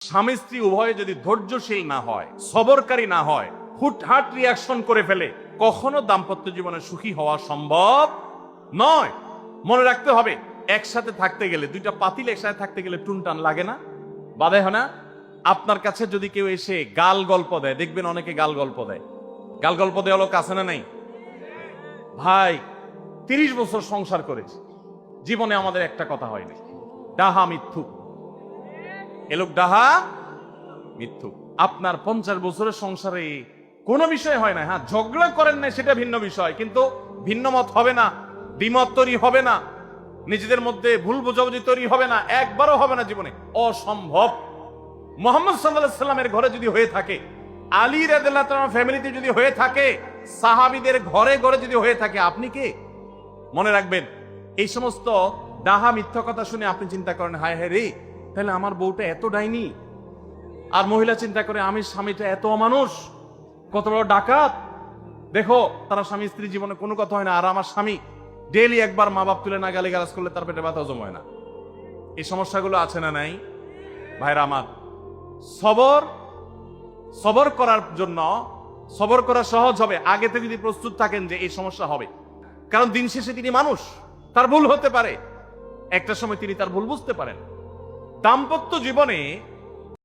স্বামী স্ত্রী উভয়ে যদি ধৈর্যশীল না হয়, সবরকারী না হয়, হুটহাট রিয়াকশন করে ফেলে, কখনো দাম্পত্য জীবনে সুখী হওয়া সম্ভব নয়। মনে রাখতে হবে, একসাথে থাকতে গেলে, দুইটা পাতিল একসাথে থাকতে গেলে টুনটান লাগে না, বাধে হয় না? আপনার কাছে যদি কেউ এসে গাল গল্প দেয়, দেখবেন অনেকে গাল গল্প দেয়। গাল গল্প দেওয়া লোক আছে না নাই? ভাই 30 বছর সংসার করেছি, জীবনে আমাদের একটা কথা হয়নি। ডাহা মিথ্যুক, এ লোক ডাহা মিথ্যুক। আপনার 50 বছরের সংসারে কোনো বিষয় হয় না। হ্যাঁ, ঝগড়া করেন না, সেটা ভিন্ন বিষয়, কিন্তু ভিন্ন মত হবে না, দ্বিমত তৈরি হবে না, নিজেদের মধ্যে ভুল বোঝাবুঝি তৈরি হবে না, একবারও হবে না জীবনে, অসম্ভব। মুহাম্মদ সাল্লাল্লাহু আলাইহি সাল্লামের ঘরে যদি হয়ে থাকে, আলী রাদিয়াল্লাহু তাআলা ফ্যামিলিতে যদি হয়ে থাকে, সাহাবীদের ঘরে ঘরে যদি হয়ে থাকে, আপনি কে? মনে রাখবেন, এই সমস্ত ডাহা মিথ্যা কথা শুনে আপনি চিন্তা করেন, হায় হায় রে, তাহলে আমার বউটা এত ডাইনি। আর মহিলা চিন্তা করে, আমি স্বামীটা এত অমানুষ, কত বড় ডাকাত। দেখো, তারা স্বামী স্ত্রী জীবনে কোনো কথা হয় না, আর আমার স্বামী ডেইলি একবার মা বাপ তুলে না গালি গালাজ করলে তার পেটে ব্যথা হজম হয় না। এই সমস্যাগুলো আছে না নাই? ভাইরা আমার, সবর করার জন্য, সবর করা সহজ হবে আগে থেকে যদি প্রস্তুত থাকেন যে এই সমস্যা হবে। কারণ দিন শেষে তিনি মানুষ, তার ভুল হতে পারে, একটা সময় তিনি তার ভুল বুঝতে পারেন। দাম্পত্য জীবনে